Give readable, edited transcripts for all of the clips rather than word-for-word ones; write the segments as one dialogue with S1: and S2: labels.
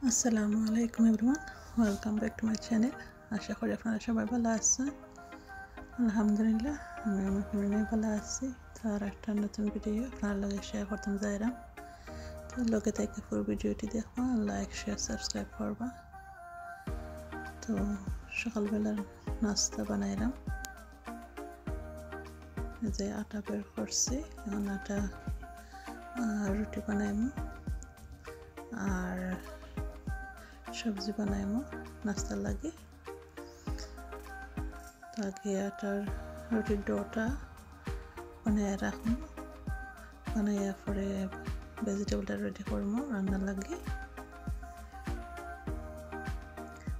S1: আসসালামু আলাইকুম everyone, welcome back to my channel. আশা করি আপনারা সবাই ভালো আছেন। আলহামদুলিল্লাহ আমি আমার ফ্যামিলি ভালো আছি। তো আর একটা নতুন ভিডিও আপনার লগে শেয়ার করতাম যাইরাম। তো লগে থেকে পুরো ভিডিওটি দেখবা, লাইক শেয়ার সাবস্ক্রাইব করবা। তো সকালবেলার নাস্তা বানাইলাম, যে আটা বের করছি, এখন আটা রুটি বানাইমু আর সবজি বানাইমু নাস্তার লাগে। তো আগে আটার রুটির ডোটা বানাইয়া রাখবো, বানাইয়া পরে ভেজিটেবলটা রেডি করবো রান্নার লাগে।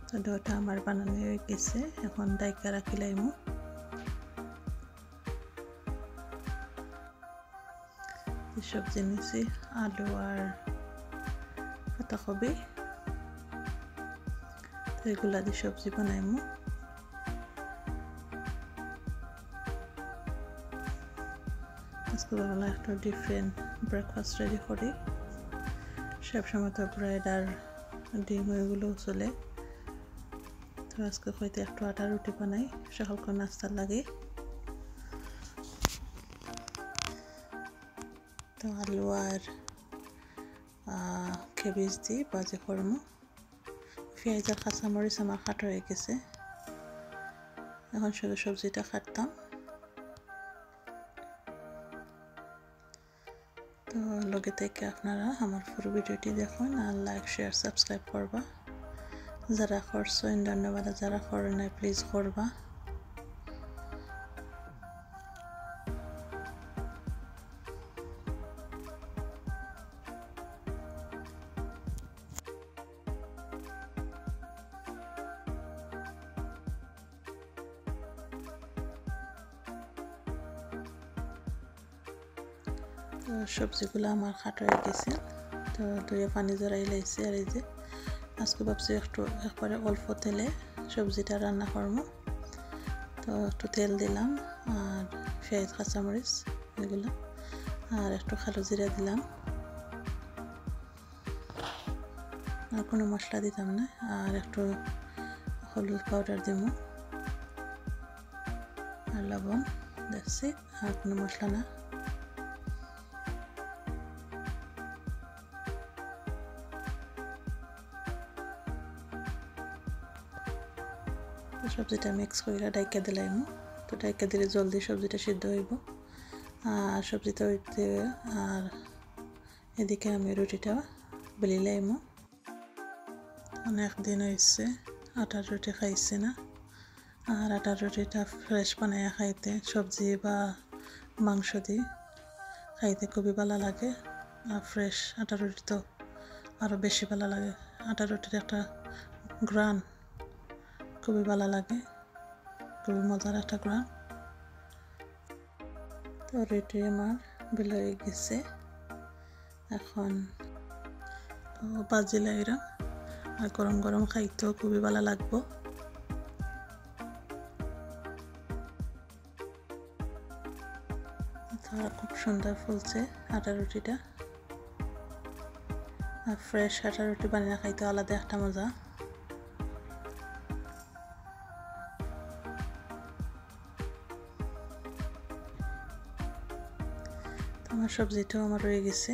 S1: তো ডোটা আমার বানানো হয়ে গেছে, এখন ডাইকা রাখি লাইমু। সবজি নিছি আলু আর পাতাকপি, এগুলা দিয়ে সবজি বানাইমু। আজকে ভাবলাম একটা ডিফারেন্ট ব্রেকফাস্ট রেডি করি। সবসময় তো ব্রেড আর ডিম এগুলো চলে, তো আজকে হয়তো একটু আটা রুটি বানাই সকালকার নাস্তার লাগে। তো আলু আর কেবেজ দিয়ে ভাজি করবো। পেঁয়াজ আর কাঁচামরিচ আমার কাটা হয়ে গেছে, এখন শুধু সবজিটা কাটতাম। তো লগে থেকে আপনারা আমার পুরো ভিডিওটি দেখুন আর লাইক শেয়ার সাবস্ক্রাইব করবা। যারা করছেন ধন্যবাদ, যারা করেন নাই প্লিজ করবা। তো সবজিগুলো আমার কাটা হয়ে গেছে, তো ধুয়ে পানি জড়াই লাইছি। আর এই যে আজকে ভাবছি একবারে অল্প তেলে সবজিটা রান্না করবো। তো একটু তেল দিলাম আর পেঁয়াজ কাঁচামরিচ এগুলো আর একটু কালো জিরা দিলাম, আর কোনো মশলা দিতাম না। আর একটু হলুদ পাউডার দিব আর লবণ, দেখছি আর কোনো মশলা না। সবজিটা মিক্স করে ডাইকা দিলাম। তো ডাইকা দিলে জলদি সবজিটা সিদ্ধ হইব আর সবজিটা হইতে, আর এদিকে আমি রুটিটা বেলি লাইম। অনেক দিন হয়েছে আটার রুটি খাইছি না, আর আটার রুটিটা ফ্রেশ বানাইয়া খাইতে সবজি বা মাংস দিয়ে খাইতে খুবই ভালো লাগে। আর ফ্রেশ আটার রুটি তো আরও বেশি ভালো লাগে। আটার রুটির একটা গ্রান খুবই ভালো লাগে, খুবই মজার একটা গ্রান। তো রুটি আমার বেলা হয়ে গেছে, এখন তো বাজি লাইরা আর গরম গরম খাইতেও খুবই ভালো লাগবো। খুব সুন্দর ফুলছে আটা রুটিটা, আর ফ্রেশ আটা রুটি বানিয়ে খাইতে আলাদা একটা মজা। আমার সবজিটাও আমার রয়ে গেছে।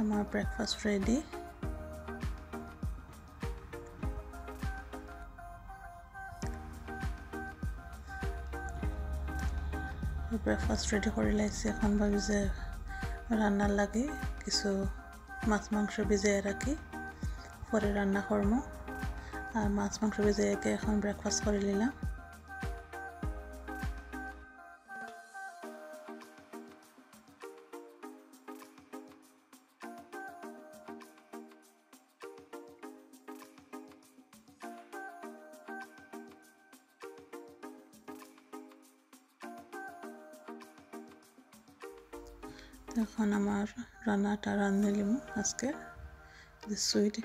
S1: আমার ব্রেকফাস্ট রেডি। ব্রেকফাস্ট রেডি করে লাইছি, এখন ভাবি যে রান্নার লাগে কিছু মাছ মাংস ভিজিয়ে রাখি, পরে রান্না করবো। আর মাছ মাংস ভিজিয়ে রেখে এখন ব্রেকফাস্ট করে নিলাম। এখন আমার রান্নাটা রান্না নিলাম। আজকে সুইট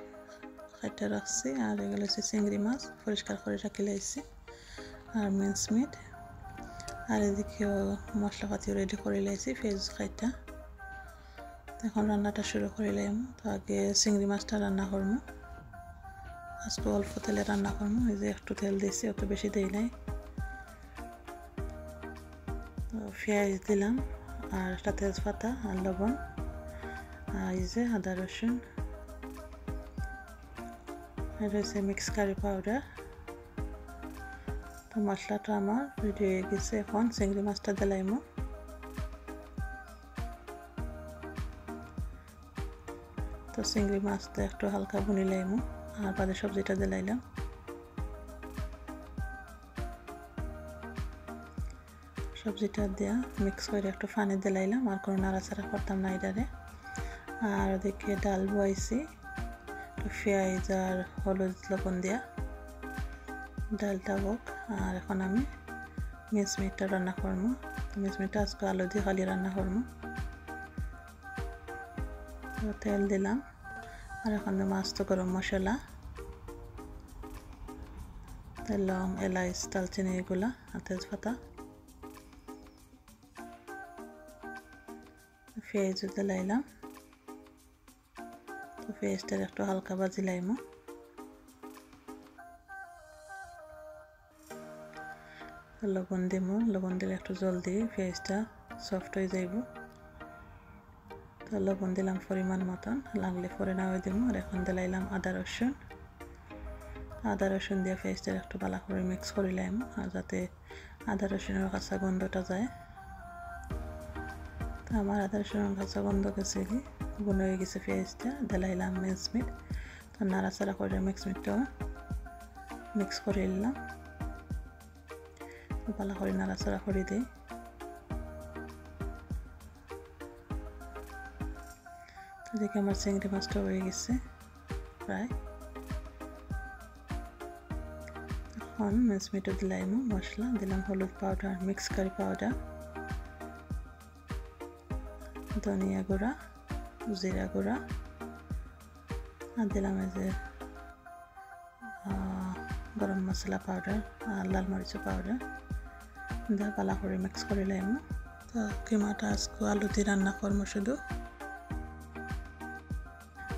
S1: খাইটা রাখছি, আর এগুলো হচ্ছে চিংড়ি মাছ পরিষ্কার করে রাখি লাইছি, আর মিন্স মিট, আর এদিকেও মশলাপাতিও রেডি করে লাইছি পেঁয়াজ খাইটা। এখন রান্নাটা শুরু করিলাম। তো আগে চিংড়ি মাছটা রান্না করবো। আজকে অল্প তেলে রান্না করবো। এই যে একটু তেল দিয়েছি, অত বেশি দেই নাই। তো পেঁয়াজ দিলাম আর একটা তেজপাতা আর লবণ আর এই যে আদা রসুন, এটা হচ্ছে মিক্স কারি পাউডার। তো মশলাটা আমার রেডি হয়ে গেছে। এখন চিংড়ি মাছটা দিলাইমো। তো চিংড়ি মাছটা একটু হালকা ভুনি লাইমো আর বাদে সবজিটা দিলাইলাম। সবজিটা দিয়া মিক্স করে একটু পানি দিলাইলাম, আর কোনো নাড়াচাড়া করতাম না এটারে। আর ওদিকে ডাল বয়াইছি, পেঁয়াজ আর হলুদ লবণ দিয়া ডালটা হোক। আর এখন আমি মিটটা রান্না করবো। মিটটা আজকে আলু দিয়ে খালি রান্না করবো। তেল দিলাম আর এখন মাছ তো গরম মশলা, লং, এলাচ, দালচিনি এগুলা আর তেজপাতা, পেঁয়াজ দিলাইলাম। তো পেঁয়াজটা একটু হালকা ভাজি লাইমো। লবণ দিব, লবণ দিলে একটু জলদি পেঁয়াজটা সফট হয়ে যাইব। তো লবণ দিলাম পরিমাণ মতন, লাগলে পরে নাও দিব। আর এখন দিলাইলাম আদা রসুন। আদা রসুন দিয়ে পেঁয়াজটা একটু ভালো করে মিক্স করিলাম, আর যাতে আদা রসুনের কাঁচা গন্ধটা যায়। তো আমার আদা রসুনের কাঁচা গন্ধ গেছে, গুণ হয়ে গেছে পেঁয়াজটা। দিলাইলাম মিট। তো নাড়াচাড়া করে মিটটা মিক্স করে নিলাম। ভালো করে নাড়াচাড়া করে দিই। এদিকে আমার চিংড়ি মাছটা হয়ে গেছে প্রায়। এখন মিটও দিলাম মশলা, দিলাম হলুদ পাউডার, মিক্স কারি পাউডার, ধনিয়া গুঁড়া, জিরা গুঁড়া, আর দিলাম এই যে গরম মশলা পাউডার আর লাল মরিচ পাউডার দিয়ে ভালো করে মিক্স করে লাইম। তো কিমাটা আজকে আলু দিয়ে রান্না করবো শুধু।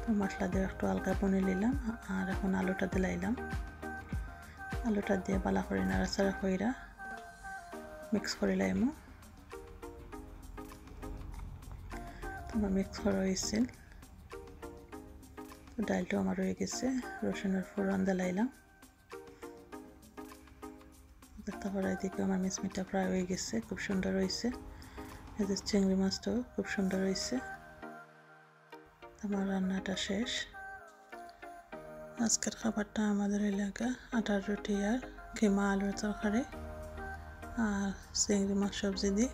S1: তো মশলা দিয়ে একটু হালকা বনে নিলাম, আর এখন আলুটা দিলাইলাম। আলুটা দিয়ে ভালো করে নাড়াচাড়া কইরা মিক্স করে লাইম। তোমার মিক্স করা হয়েছিল। তো ডালটাও আমার হয়ে গেছে। রসুনের ফোড়ন দিলাইলাম। তারপর এদিকে আমার মিটটা প্রায় হয়ে গেছে, খুব সুন্দর হয়েছে। এই যে চিংড়ি মাছটাও খুব সুন্দর হয়েছে। আমার রান্নাটা শেষ। আজকের খাবারটা আমাদের এলাকা আটার রুটি আর কিমা আলুর তরকারি আর চিংড়ি মাছ সবজি দিয়ে